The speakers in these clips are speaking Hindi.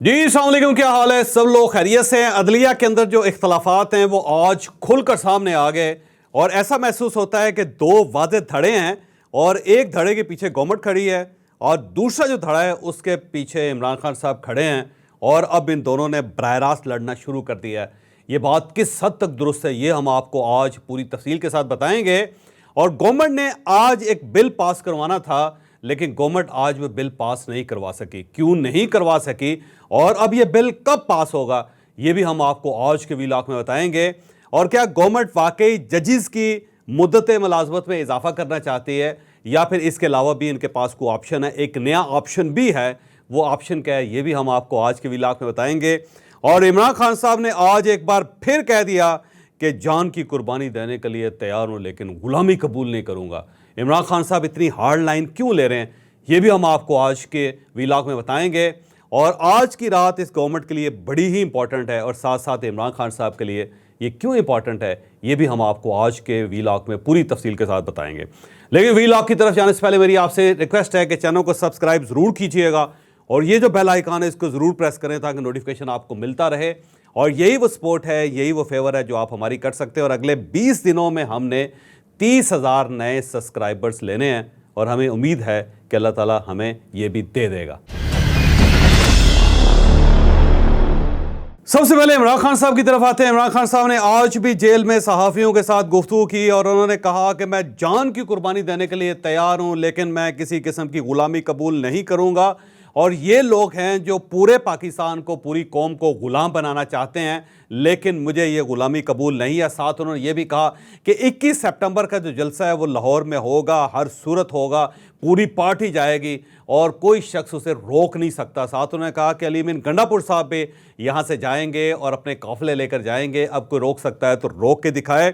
जी अस्सलाम वालेकुम, क्या हाल है? सब लोग खैरियत से हैं? अदलिया के अंदर जो इख्तलाफात हैं वो आज खुलकर सामने आ गए और ऐसा महसूस होता है कि दो वाज़ेह धड़े हैं और एक धड़े के पीछे गवर्नमेंट खड़ी है और दूसरा जो धड़ा है उसके पीछे इमरान खान साहब खड़े हैं और अब इन दोनों ने बराह रास्त लड़ना शुरू कर दिया है। ये बात किस हद तक दुरुस्त है ये हम आपको आज पूरी तफसील के साथ बताएंगे। और गवर्नमेंट ने आज एक बिल पास करवाना था लेकिन गवर्नमेंट आज वो बिल पास नहीं करवा सकी। क्यों नहीं करवा सकी और अब ये बिल कब पास होगा ये भी हम आपको आज के वीलॉग में बताएंगे। और क्या गवर्नमेंट वाकई जजेस की मुद्दत मुलाजमत में इजाफा करना चाहती है या फिर इसके अलावा भी इनके पास कोई ऑप्शन है? एक नया ऑप्शन भी है, वो ऑप्शन क्या है ये भी हम आपको आज के वीलॉग में बताएंगे। और इमरान खान साहब ने आज एक बार फिर कह दिया कि जान की कुर्बानी देने के लिए तैयार हूं लेकिन गुलामी कबूल नहीं करूंगा। इमरान खान साहब इतनी हार्ड लाइन क्यों ले रहे हैं ये भी हम आपको आज के वीलॉग में बताएंगे। और आज की रात इस गवर्नमेंट के लिए बड़ी ही इंपॉर्टेंट है और साथ साथ इमरान खान साहब के लिए ये क्यों इंपॉर्टेंट है ये भी हम आपको आज के वीलॉग में पूरी तफसील के साथ बताएंगे। लेकिन वीलॉग की तरफ जाने से पहले मेरी आपसे रिक्वेस्ट है कि चैनल को सब्सक्राइब ज़रूर कीजिएगा और ये जो बेल आइकन है इसको ज़रूर प्रेस करें ताकि नोटिफिकेशन आपको मिलता रहे। और यही वो सपोर्ट है, यही वो फेवर है जो आप हमारी कर सकते हैं। और अगले 20 दिनों में हमने 30,000 नए सब्सक्राइबर्स लेने हैं और हमें उम्मीद है कि अल्लाह ताला हमें ये भी दे देगा। सबसे पहले इमरान खान साहब की तरफ आते हैं। इमरान खान साहब ने आज भी जेल में सहाफ़ियों के साथ गुफ्तगू की और उन्होंने कहा कि मैं जान की कुर्बानी देने के लिए तैयार हूं लेकिन मैं किसी किस्म की गुलामी कबूल नहीं करूंगा। और ये लोग हैं जो पूरे पाकिस्तान को, पूरी कौम को गुलाम बनाना चाहते हैं लेकिन मुझे ये गुलामी कबूल नहीं है। साथ उन्होंने ये भी कहा कि 21 सितंबर का जो जलसा है वो लाहौर में होगा, हर सूरत होगा, पूरी पार्टी जाएगी और कोई शख्स उसे रोक नहीं सकता। साथ उन्होंने कहा कि अली मीन गंडापुर साहब भी यहाँ से जाएंगे और अपने काफिले लेकर जाएंगे, अब कोई रोक सकता है तो रोक के दिखाए।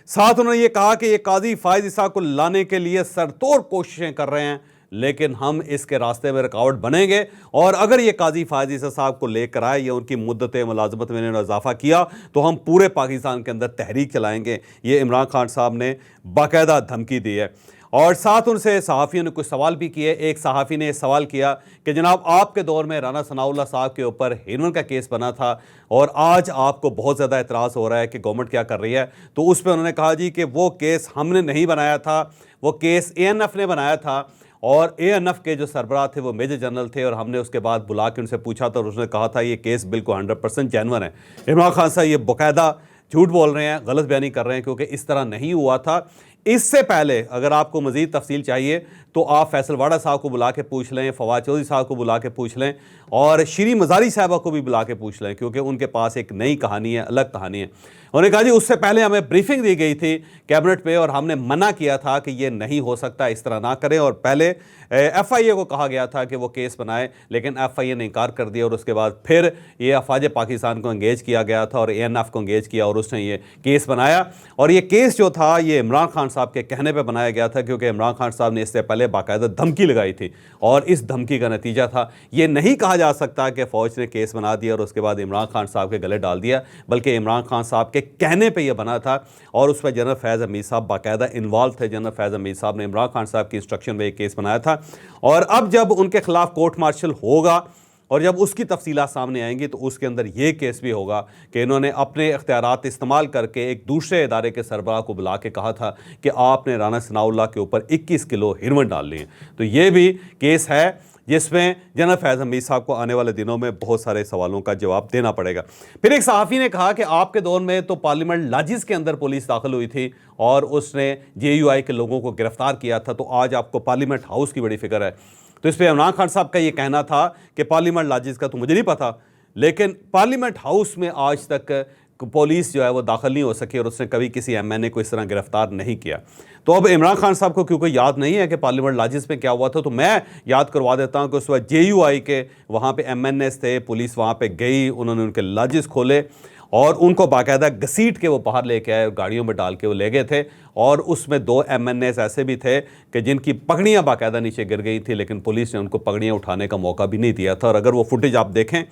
साथ उन्होंने ये कहा कि ये काजी फायज ईसा को लाने के लिए सरतोड़ कोशिशें कर रहे हैं लेकिन हम इसके रास्ते में रुकावट बनेंगे और अगर ये काजी फायज ईसा साहब को लेकर आए या उनकी मुद्दत मुलाजमत में इन्होंने इजाफा किया तो हम पूरे पाकिस्तान के अंदर तहरीक चलाएंगे। ये इमरान खान साहब ने बाकायदा धमकी दी है। और साथ उनसे सहाफ़ियों ने कुछ सवाल भी किए। एक सहाफ़ी ने सवाल किया कि जनाब आपके दौर में राना सनाउल्लाह साहब के ऊपर हेरोइन का केस बना था और आज आपको बहुत ज़्यादा एतराज़ हो रहा है कि गवर्नमेंट क्या कर रही है। तो उस पर उन्होंने कहा जी कि वो केस हमने नहीं बनाया था, वो केस ANF ने बनाया था और ANF के जो सरबराह थे वो मेजर जनरल थे और हमने उसके बाद बुला के उनसे पूछा था और उसने कहा था ये केस बिल्कुल 100% जेन्युइन है। इमरान खान साहब ये बाकायदा झूठ बोल रहे हैं, गलत बयानी कर रहे हैं क्योंकि इस तरह नहीं हुआ था। इससे पहले अगर आपको मज़ीद तफसील चाहिए तो आप फैसल वाडा साहब को बुला के पूछ लें, फवाद चौधरी साहब को बुला के पूछ लें और श्री मज़ारी साहबा को भी बुला के पूछ लें क्योंकि उनके पास एक नई कहानी है, अलग कहानी है। उन्होंने कहा जी उससे पहले हमें ब्रीफिंग दी गई थी कैबिनेट पे और हमने मना किया था कि ये नहीं हो सकता, इस तरह ना करें। और पहले FIA को कहा गया था कि वो केस बनाए लेकिन FIA ने इनकार कर दिया और उसके बाद फिर ये अफवाज पाकिस्तान को इंगेज किया गया था और ANF को इंगेज किया और उसने ये केस बनाया। और ये केस जो था ये इमरान खान साहब के कहने पे बनाया गया था क्योंकि इमरान खान साहब ने इससे पहले बाकायदा धमकी लगाई थी और इस धमकी का नतीजा था। ये नहीं कहा जा सकता कि फ़ौज ने केस बना दिया और उसके बाद इमरान खान साहब के गले डाल दिया, बल्कि इमरान खान साहब के कहने पे ये बना था और उस पर जनरल फैज़ हमीद साहब बाकायदा इन्वॉल्व थे। जनरल फैज़ हमीद साहब ने इमरान खान साहब की इंस्ट्रक्शन में एक केस बनाया था और अब जब उनके खिलाफ कोर्ट मार्शल होगा और जब उसकी तफसीलात सामने आएंगी तो उसके अंदर ये केस भी होगा कि इन्होंने अपने इख्तियारात इस्तेमाल करके एक दूसरे इदारे के सरबराह को बुला के कहा था कि आपने राना सनाउल्लाह के ऊपर 21 किलो हेरोइन डाल ली है। तो ये भी केस है जिसमें जनरल फैज़ हमीद साहब को आने वाले दिनों में बहुत सारे सवालों का जवाब देना पड़ेगा। फिर एक सहाफ़ी ने कहा कि आपके दौर में तो पार्लियामेंट लाजिस के अंदर पुलिस दाखिल हुई थी और उसने JUI के लोगों को गिरफ्तार किया था, तो आज आपको पार्लियामेंट हाउस की बड़ी फिक्र है। तो इस पर इमरान खान साहब का ये कहना था कि पार्लियामेंट लाजिस का तो मुझे नहीं पता लेकिन पार्लियामेंट हाउस में आज तक पुलिस जो है वो दाखिल नहीं हो सकी और उसने कभी किसी MNA को इस तरह गिरफ्तार नहीं किया। तो अब इमरान खान साहब को क्योंकि याद नहीं है कि पार्लियामेंट लाजिस में क्या हुआ था तो मैं याद करवा देता हूं कि उस वक्त JUI के वहाँ पे MNAs थे, पुलिस वहाँ पे गई, उन्होंने उनके लाजिस खोले और उनको बाकायदा घसीट के वो बाहर लेके आए, गाड़ियों में डाल के वो ले गए थे। और उसमें 2 MNAs ऐसे भी थे कि जिनकी पगड़ियाँ बाकायदा नीचे गिर गई थी लेकिन पुलिस ने उनको पगड़ियाँ उठाने का मौका भी नहीं दिया था। और अगर वो फुटेज आप देखें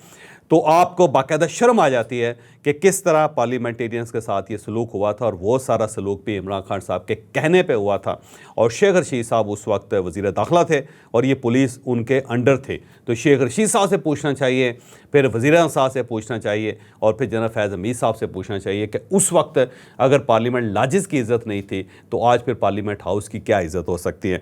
तो आपको बाकायदा शर्म आ जाती है कि किस तरह पार्लियामेंटेरियंस के साथ ये सलूक हुआ था, और वो सारा सलूक भी इमरान खान साहब के कहने पे हुआ था। और शेख रशीद साहब उस वक्त वज़ीर दाखिला थे और ये पुलिस उनके अंडर थे। तो शेख रशीद साहब से पूछना चाहिए, फिर वज़ीर आज़म साहब से पूछना चाहिए, और फिर जनरल फैज़ हमीद साहब से पूछना चाहिए कि उस वक्त अगर पार्लियामेंट लाजिज़ की इज़्ज़त नहीं थी तो आज फिर पार्लियामेंट हाउस की क्या इज़्ज़त हो सकती है।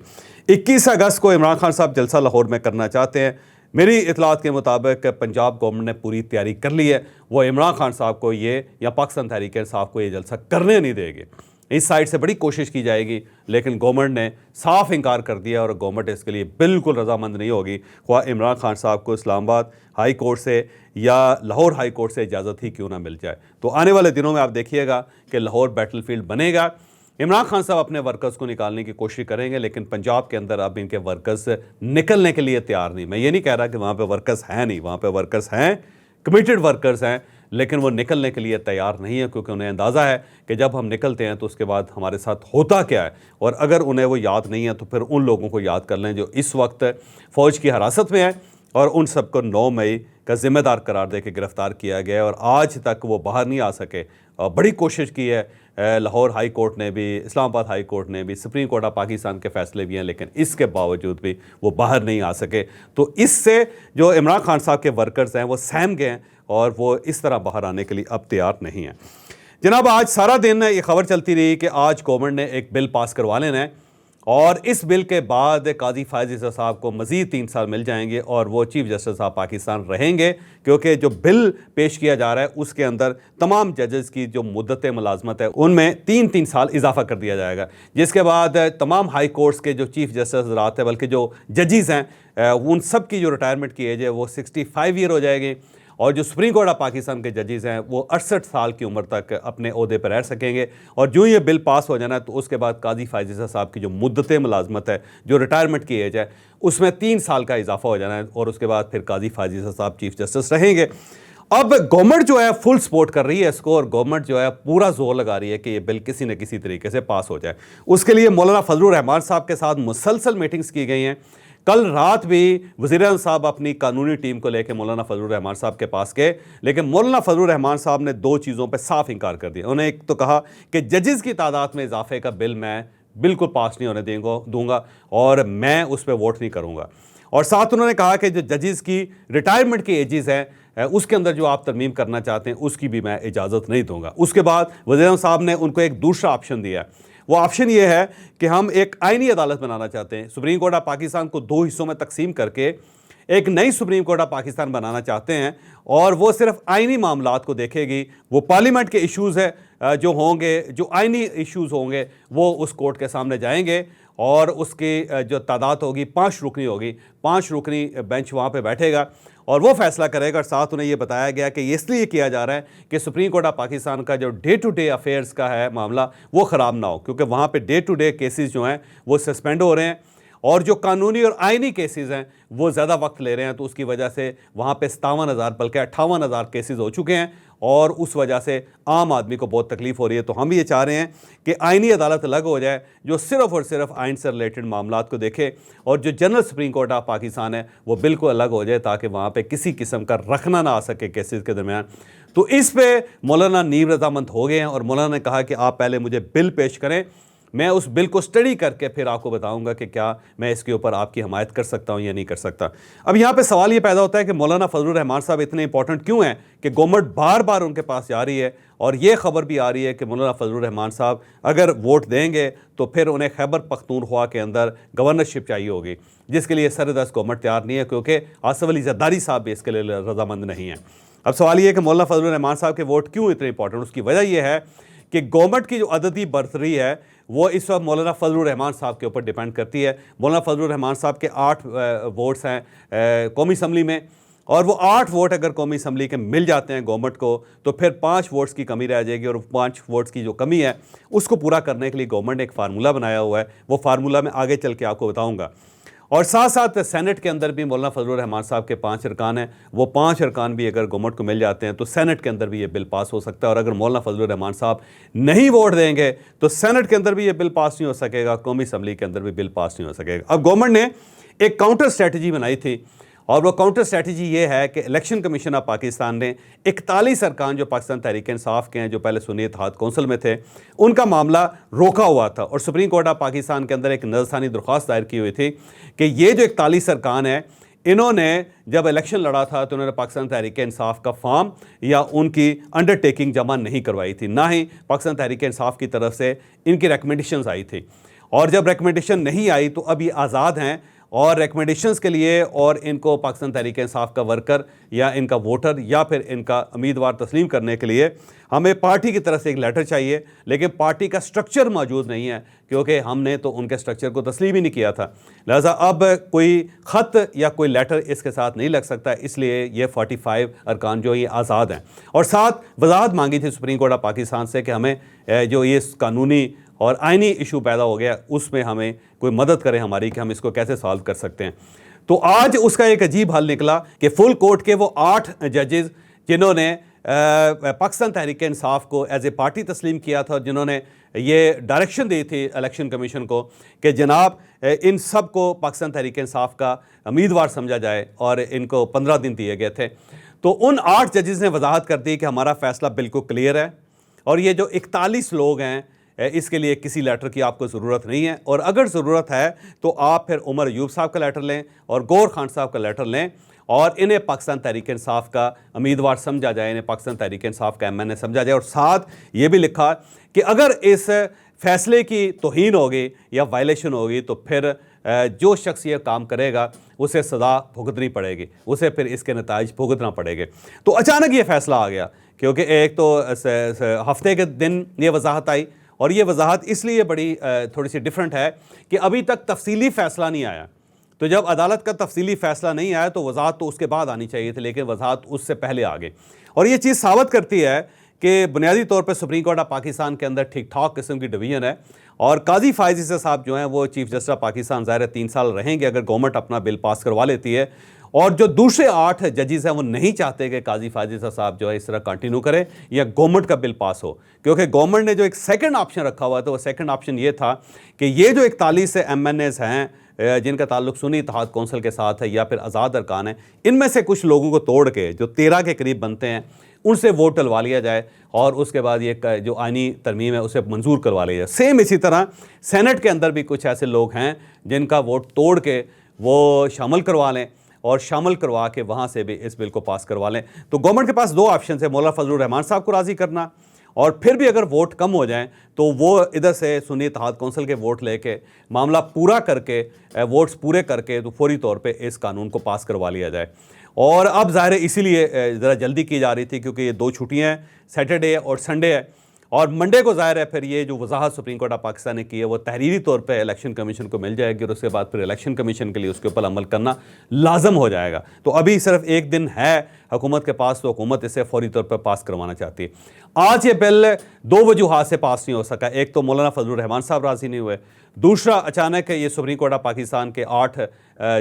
21 अगस्त को इमरान खान साहब जलसा लाहौर में करना चाहते हैं। मेरी इतलात के मुताबिक पंजाब गवर्नमेंट ने पूरी तैयारी कर ली है। वो इमरान खान साहब को ये या पाकिस्तान तहरीक इंसाफ को ये जलसा करने नहीं देंगे। इस साइड से बड़ी कोशिश की जाएगी, लेकिन गवर्नमेंट ने साफ इनकार कर दिया और गवर्नमेंट इसके लिए बिल्कुल रजामंद नहीं होगी। ख्वाह इमरान खान साहब को इस्लामाबाद हाई कोर्ट से या लाहौर हाई कोर्ट से इजाज़त ही क्यों ना मिल जाए। तो आने वाले दिनों में आप देखिएगा कि लाहौर बैटलफील्ड बनेगा। इमरान खान साहब अपने वर्कर्स को निकालने की कोशिश करेंगे, लेकिन पंजाब के अंदर अब इनके वर्कर्स निकलने के लिए तैयार नहीं। मैं ये नहीं कह रहा कि वहाँ पे वर्कर्स हैं नहीं, वहाँ पे वर्कर्स हैं, कमिटेड वर्कर्स हैं, लेकिन वो निकलने के लिए तैयार नहीं है, क्योंकि उन्हें अंदाज़ा है कि जब हम निकलते हैं तो उसके बाद हमारे साथ होता क्या है। और अगर उन्हें वो याद नहीं है तो फिर उन लोगों को याद कर लें जो इस वक्त फ़ौज की हिरासत में है, और उन सबको 9 मई का ज़िम्मेदार करार दे के गिरफ़्तार किया गया और आज तक वो बाहर नहीं आ सके। बड़ी कोशिश की है लाहौर हाई कोर्ट ने भी, इस्लामाबाद हाई कोर्ट ने भी, सुप्रीम कोर्ट ऑफ पाकिस्तान के फैसले भी हैं, लेकिन इसके बावजूद भी वो बाहर नहीं आ सके। तो इससे जो इमरान खान साहब के वर्कर्स हैं वो सहम गए हैं और वो इस तरह बाहर आने के लिए अब तैयार नहीं हैं। जनाब, आज सारा दिन ये खबर चलती रही कि आज गवर्नमेंट ने एक बिल पास करवा लेना है, और इस बिल के बाद काजी फ़ायज़ ईसा साहब को मज़ीद 3 साल मिल जाएंगे और वो चीफ़ जस्टिस ऑफ पाकिस्तान रहेंगे, क्योंकि जो बिल पेश किया जा रहा है उसके अंदर तमाम जजेस की जो मुद्दत मुलाजमत है उनमें 3-3 साल इजाफा कर दिया जाएगा, जिसके बाद तमाम हाई कोर्ट्स के जो चीफ़ जस्टिस हज़रात हैं, बल्कि जो जजेस हैं, उन सब की जो रिटायरमेंट की एज है वो 65 ईयर हो जाएगी, और जो सुप्रीम कोर्ट ऑफ पाकिस्तान के जजेस हैं वो 68 साल की उम्र तक अपने ओहदे पर रह सकेंगे। और जो ये बिल पास हो जाना है तो उसके बाद काजी फ़ायज़ ईसा साहब की जो मुद्दत मुलाजमत है, जो रिटायरमेंट की एज है, उसमें 3 साल का इजाफा हो जाना है, और उसके बाद फिर काजी फ़ायज़ ईसा साहब चीफ जस्टिस रहेंगे। अब गवर्नमेंट जो है फुल सपोर्ट कर रही है इसको, और गवर्नमेंट जो है पूरा जोर लगा रही है कि ये बिल किसी न किसी तरीके से पास हो जाए। उसके लिए मौलाना फजलुर रहमान साहब के साथ मुसलसल मीटिंग्स की गई हैं। कल रात भी वज़ीर आज़म साहब अपनी कानूनी टीम को लेकर मौलाना फजलुर रहमान साहब के पास गए, लेकिन मौलाना फजलुर रहमान साहब ने 2 चीज़ों पर साफ इनकार कर दिया। उन्हें एक तो कहा कि जजेस की तादाद में इजाफे का बिल मैं बिल्कुल पास नहीं होने दूंगा और मैं उस पर वोट नहीं करूंगा, और साथ उन्होंने कहा कि जो जजेस की रिटायरमेंट की एजेस हैं उसके अंदर जो आप तरमीम करना चाहते हैं उसकी भी मैं इजाज़त नहीं दूंगा। उसके बाद वज़ीर आज़म साहब ने उनको एक दूसरा ऑप्शन दिया। वो ऑप्शन ये है कि हम एक आईनी अदालत बनाना चाहते हैं। सुप्रीम कोर्ट ऑफ पाकिस्तान को 2 हिस्सों में तकसीम करके एक नई सुप्रीम कोर्ट ऑफ पाकिस्तान बनाना चाहते हैं, और वो सिर्फ आईनी मामलात को देखेगी। वो पार्लियामेंट के इश्यूज़ है जो होंगे, जो आईनी इश्यूज़ होंगे वो उस कोर्ट के सामने जाएंगे, और उसकी जो तादाद होगी 5 रुकनी होगी, 5 रुकनी बेंच वहाँ पे बैठेगा और वो फैसला करेगा। और साथ उन्हें ये बताया गया कि ये इसलिए किया जा रहा है कि सुप्रीम कोर्ट ऑफ पाकिस्तान का जो डे टू डे अफेयर्स का है मामला वो ख़राब ना हो, क्योंकि वहाँ पे डे टू डे केसेस जो हैं वो सस्पेंड हो रहे हैं, और जो कानूनी और आइनी केसेस हैं वो ज़्यादा वक्त ले रहे हैं। तो उसकी वजह से वहाँ पे 57,000 बल्कि 58,000 केसेस हो चुके हैं, और उस वजह से आम आदमी को बहुत तकलीफ़ हो रही है। तो हम ये चाह रहे हैं कि आइनी अदालत अलग हो जाए जो सिर्फ़ और सिर्फ आइन से रिलेटेड मामलात को देखे, और जो general supreme court of Pakistan है वो बिल्कुल अलग हो जाए, ताकि वहाँ पे किसी किस्म का रखना ना आ सके केसेस के दरमियान। तो इस पर मौलाना नीम रजामंद हो गए हैं, और मौलाना ने कहा कि आप पहले मुझे बिल पेश करें, मैं उस बिल को स्टडी करके फिर आपको बताऊंगा कि क्या मैं इसके ऊपर आपकी हमायत कर सकता हूं या नहीं कर सकता। अब यहाँ पे सवाल ये पैदा होता है कि मौलाना फजलुर रहमान साहब इतने इंपॉर्टेंट क्यों हैं कि गवर्नमेंट बार बार उनके पास जा रही है, और ये खबर भी आ रही है कि मौलाना फजलुर रहमान साहब अगर वोट देंगे तो फिर उन्हें खैबर पख्तूनख्वा के अंदर गवर्नरशिप चाहिए होगी, जिसके लिए सरदस्त गवर्नमेंट तैयार नहीं है, क्योंकि आसिफ अली जरदारी साहब भी इसके लिए रजामंद नहीं है। अब सवाल ये है कि मौलाना फजलुर रहमान साहब के वोट क्यों इतने इंपॉर्टेंट। उसकी वजह यह है कि गवर्नमेंट की जो अददी बर्तरी है वो इस वक्त मौलाना फजलुर रहमान साहब के ऊपर डिपेंड करती है। मौलाना फजलुर रहमान साहब के 8 वोट्स हैं कौमी असम्बली में, और वो 8 वोट अगर कौमी असम्बली के मिल जाते हैं गवर्नमेंट को तो फिर 5 वोट्स की कमी रह जाएगी, और 5 वोट्स की जो कमी है उसको पूरा करने के लिए गवर्नमेंट ने एक फार्मूला बनाया हुआ है। वो फार्मूला मैं आगे चल के आपको बताऊँगा। और साथ साथ सेनेट के अंदर भी मौलाना फजलुर रहमान साहब के 5 अरकान हैं, वो 5 अरकान भी अगर गवर्नमेंट को मिल जाते हैं तो सेनेट के अंदर भी ये बिल पास हो सकता है। और अगर मौलाना फजलुर रहमान साहब नहीं वोट देंगे तो सेनेट के अंदर भी ये बिल पास नहीं हो सकेगा, कौमी असम्बली के अंदर भी बिल पास नहीं हो सकेगा। अब गवर्नमेंट ने एक काउंटर स्ट्रेटजी बनाई थी, और वो काउंटर स्ट्रैटेजी ये है कि इलेक्शन कमीशन ऑफ पाकिस्तान ने 41 अरकान जो पाकिस्तान तहरीक इंसाफ के हैं, जो पहले सुन्नी इत्तेहाद कौंसिल में थे, उनका मामला रोका हुआ था और सुप्रीम कोर्ट ऑफ पाकिस्तान के अंदर एक नज़रसानी दरख्वास्त दायर की हुई थी कि ये जो 41 अरकान हैं, इन्होंने जब इलेक्शन लड़ा था तो उन्होंने पाकिस्तान तहरीक इंसाफ का फॉर्म या उनकी अंडरटेकिंग जमा नहीं करवाई थी, ना ही पाकिस्तान तहरीक इंसाफ की तरफ से इनकी रिकमेंडेशंस आई थी। और जब रिकमेंडेशन नहीं आई तो अब ये आज़ाद हैं और रिकमेंडेशंस के लिए और इनको पाकिस्तान तहरीक इंसाफ का वर्कर या इनका वोटर या फिर इनका उम्मीदवार तस्लीम करने के लिए हमें पार्टी की तरफ से एक लेटर चाहिए, लेकिन पार्टी का स्ट्रक्चर मौजूद नहीं है क्योंकि हमने तो उनके स्ट्रक्चर को तस्लीम ही नहीं किया था। लिहाजा अब कोई ख़त या कोई लेटर इसके साथ नहीं लग सकता, इसलिए ये 45 अरकान जो ये आज़ाद हैं। और साथ वजाहत मांगी थी सुप्रीम कोर्ट ऑफ पाकिस्तान से कि हमें जो ये कानूनी और आइनी इशू पैदा हो गया उसमें हमें कोई मदद करे हमारी कि हम इसको कैसे सॉल्व कर सकते हैं। तो आज उसका एक अजीब हल निकला कि फुल कोर्ट के वो 8 जजेस जिन्होंने पाकिस्तान तहरीक इंसाफ को एज ए पार्टी तस्लीम किया था, जिन्होंने ये डायरेक्शन दी थी इलेक्शन कमीशन को कि जनाब इन सब को पाकिस्तान तहरीक इंसाफ का उम्मीदवार समझा जाए और इनको 15 दिन दिए गए थे, तो उन 8 जजेस ने वजाहत कर दी कि हमारा फ़ैसला बिल्कुल क्लियर है और ये जो 41 लोग हैं इसके लिए किसी लेटर की आपको ज़रूरत नहीं है, और अगर ज़रूरत है तो आप फिर उमर अयूब साहब का लेटर लें और गौर खान साहब का लेटर लें और इन्हें पाकिस्तान तहरीक इंसाफ का उम्मीदवार समझा जाए, इन्हें पाकिस्तान तहरीक इंसाफ का MNA समझा जाए। और साथ ये भी लिखा कि अगर इस फैसले की तौहीन होगी या वायलेशन होगी तो फिर जो शख्स ये काम करेगा उसे सज़ा भुगतनी पड़ेगी, उसे फिर इसके नताइज भुगतना पड़ेंगे। तो अचानक ये फ़ैसला आ गया क्योंकि एक तो हफ्ते के दिन ये वजाहत आई, और ये वजाहत इसलिए बड़ी थोड़ी सी डिफरेंट है कि अभी तक तफसीली फ़ैसला नहीं आया। तो जब अदालत का तफसीली फ़ैसला नहीं आया तो वजाहत तो उसके बाद आनी चाहिए थी, लेकिन वजाहत उससे पहले आ गई। और ये चीज़ साबित करती है कि बुनियादी तौर पर सुप्रीम कोर्ट ऑफ पाकिस्तान के अंदर ठीक ठाक किस्म की डिवीज़न है। और काजी फ़ायज़ ईसा साहब जो हैं वो चीफ़ जस्टिस ऑफ पाकिस्तान ज़ाहिर 3 साल रहेंगे अगर गवर्नमेंट अपना बिल पास करवा लेती है। और जो दूसरे 8 जजेस हैं वो नहीं चाहते कि काजी फ़ायज़ ईसा साहब जो है इस तरह कंटिन्यू करें या गवर्नमेंट का बिल पास हो, क्योंकि गवर्नमेंट ने जो एक सेकंड ऑप्शन रखा हुआ था वो सेकंड ऑप्शन ये था कि ये जो 41 MNAs हैं जिनका ताल्लुक सुन्नी इत्तेहाद कौंसिल के साथ है या फिर आज़ाद अरकान है, इनमें से कुछ लोगों को तोड़ के जो 13 के करीब बनते हैं उनसे वोट डलवा लिया जाए और उसके बाद ये जो आइनी तरमीम है उसे मंजूर करवा लिया जाए। सेम इसी तरह सेनेट के अंदर भी कुछ ऐसे लोग हैं जिनका वोट तोड़ के वो शामिल करवा लें और शामिल करवा के वहाँ से भी इस बिल को पास करवा लें। तो गवर्नमेंट के पास 2 ऑप्शन है, मौलाना फजलुर रहमान साहब को राज़ी करना और फिर भी अगर वोट कम हो जाएं तो वो इधर से सुन्नी इत्तेहाद कौंसिल के वोट लेके मामला पूरा करके वोट्स पूरे करके तो फौरी तौर पे इस कानून को पास करवा लिया जाए। और अब ज़ाहिर है इसीलिए ज़रा जल्दी की जा रही थी क्योंकि ये 2 छुट्टियाँ हैं, सैटरडे और संडे है, और मंडे को ज़ाहिर है फिर ये जो वजाहत सुप्रीम कोर्ट ऑफ पाकिस्तान ने की है वो तहरीरी तौर पे इलेक्शन कमीशन को मिल जाएगी और उसके बाद फिर इलेक्शन कमीशन के लिए उसके ऊपर अमल करना लाजम हो जाएगा। तो अभी सिर्फ एक दिन है हुकूमत के पास, तो हुकूमत इसे फौरी तौर पर पास करवाना चाहती है। आज ये बिल 2 वजूहात से पास नहीं हो सका। एक तो मौलाना फजलुर रहमान साहब राज़ी नहीं हुए, दूसरा अचानक ये सुप्रीम कोर्ट ऑफ पाकिस्तान के 8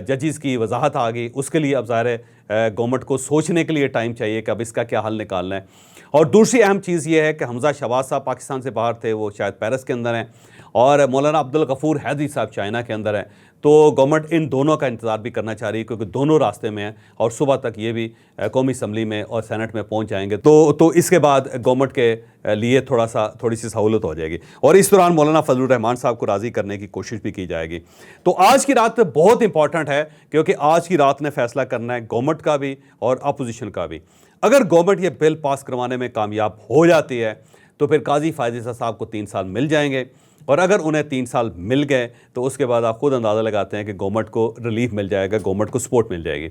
जजेस की वजाहत आ गई। उसके लिए अब ज़ाहिर है गवर्नमेंट को सोचने के लिए टाइम चाहिए कि अब इसका क्या हल निकालना है। और दूसरी अहम चीज़ ये है कि हमजा शहबाज साहब पाकिस्तान से बाहर थे, वो शायद पेरिस के अंदर हैं, और मौलाना अब्दुल गफूर हैदरी साहब चाइना के अंदर हैं। तो गवर्नमेंट इन दोनों का इंतज़ार भी करना चाह रही है क्योंकि दोनों रास्ते में हैं और सुबह तक ये भी कौमी असम्बली में और सेनेट में पहुंच जाएंगे। तो इसके बाद गवर्नमेंट के लिए थोड़ी सी सहूलत हो जाएगी और इस दौरान मौलाना फजलुर रहमान साहब को राज़ी करने की कोशिश भी की जाएगी। तो आज की रात बहुत इंपॉर्टेंट है क्योंकि आज की रात ने फैसला करना है गवर्नमेंट का भी और अपोजिशन का भी। अगर गवर्नमेंट ये बिल पास करवाने में कामयाब हो जाती है तो फिर काजी फ़ायज़ ईसा साहब को 3 साल मिल जाएंगे, और अगर उन्हें 3 साल मिल गए तो उसके बाद आप खुद अंदाज़ा लगाते हैं कि गवर्नमेंट को रिलीफ मिल जाएगा, गवर्नमेंट को सपोर्ट मिल जाएगी।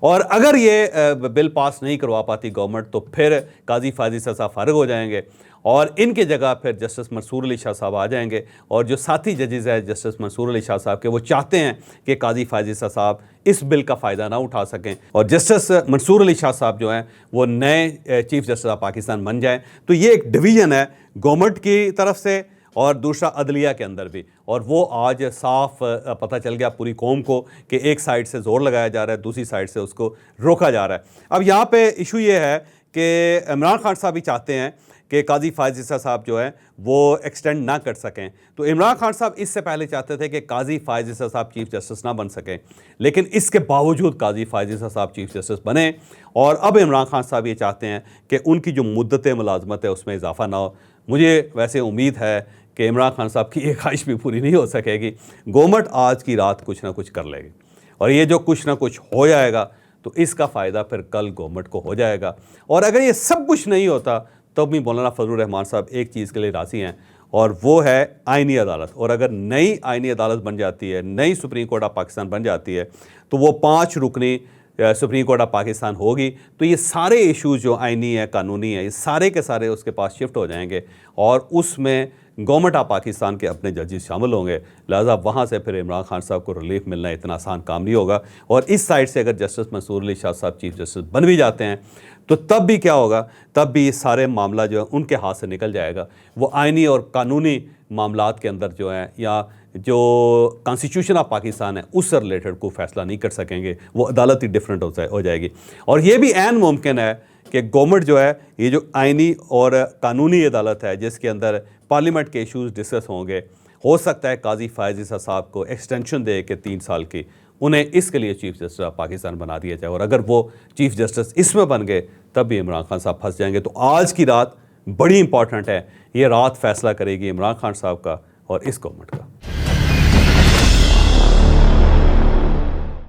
और अगर ये बिल पास नहीं करवा पाती गवर्नमेंट तो फिर काजी फ़ायज़ ईसा साहब फ़ारिग हो जाएंगे और इनकी जगह फिर जस्टिस मंसूर अली शाह साहब आ जाएंगे। और जो साथी जजेस हैं जस्टिस मंसूर अली शाह साहब के, वो चाहते हैं कि काजी फ़ायज़ ईसा साहब इस बिल का फ़ायदा ना उठा सकें और जस्टिस मंसूर अली शाह साहब जो हैं वो नए चीफ़ जस्टिस ऑफ पाकिस्तान बन जाएँ। तो ये एक डिवीज़न है गवर्नमेंट की तरफ से और दूसरा अदलिया के अंदर भी, और वो आज साफ पता चल गया पूरी कौम को कि एक साइड से ज़ोर लगाया जा रहा है, दूसरी साइड से उसको रोका जा रहा है। अब यहाँ पे इशू ये है कि इमरान खान साहब भी चाहते हैं कि काजी फायज़ ईसा साहब जो हैं वो एक्सटेंड ना कर सकें। तो इमरान खान साहब इससे पहले चाहते थे कि काजी फायज़ ईसा साहब चीफ जस्टिस ना बन सकें, लेकिन इसके बावजूद काजी फायज़ ईसा साहब चीफ जस्टिस बने। और अब इमरान खान साहब ये चाहते हैं कि उनकी जो मुद्दत मुलाजमत है उसमें इजाफा ना हो। मुझे वैसे उम्मीद है कि इमरान खान साहब की ये ख्वाहिश भी पूरी नहीं हो सकेगी। गवर्नमेंट आज की रात कुछ ना कुछ कर लेगी, और ये जो कुछ ना कुछ हो जाएगा तो इसका फ़ायदा फिर कल गवर्नमेंट को हो जाएगा। और अगर ये सब कुछ नहीं होता तब भी मौलाना फजलुर रहमान साहब एक चीज़ के लिए राज़ी हैं, और वो है आईनी अदालत। और अगर नई आईनी अदालत बन जाती है, नई सुप्रीम कोर्ट ऑफ पाकिस्तान बन जाती है, तो वो 5 रुकनी सुप्रीम कोर्ट ऑफ पाकिस्तान होगी। तो ये सारे इश्यूज़ जो आईनी है, कानूनी है, ये सारे के सारे उसके पास शिफ्ट हो जाएंगे, और उसमें गवर्नमेंट ऑफ पाकिस्तान के अपने जजेस शामिल होंगे। लिहाजा वहाँ से फिर इमरान खान साहब को रिलीफ मिलना इतना आसान काम नहीं होगा। और इस साइड से अगर जस्टिस मंसूर अली शाह साहब चीफ जस्टिस बन भी जाते हैं तो तब भी क्या होगा, तब भी ये सारे मामला जो है उनके हाथ से निकल जाएगा। वो आईनी और कानूनी मामलात के अंदर जो है, या जो कॉन्स्टिट्यूशन ऑफ पाकिस्तान है उससे रिलेटेड कोई फैसला नहीं कर सकेंगे, वो अदालत ही डिफरेंट हो जाएगी। और ये भी ऐन मुमकिन है कि गवर्नमेंट जो है, ये जो आईनी और कानूनी अदालत है जिसके अंदर पार्लियामेंट के इश्यूज़ डिस्कस होंगे, हो सकता है काजी फायज़ ईसा साहब को एक्सटेंशन दे के 3 साल की, उन्हें इसके लिए चीफ जस्टिस ऑफ पाकिस्तान बना दिया जाए। और अगर वो चीफ जस्टिस इसमें बन गए तब भी इमरान खान साहब फंस जाएंगे। तो आज की रात बड़ी इंपॉर्टेंट है, ये रात फैसला करेगी इमरान खान साहब का और इस गवर्नमेंट का।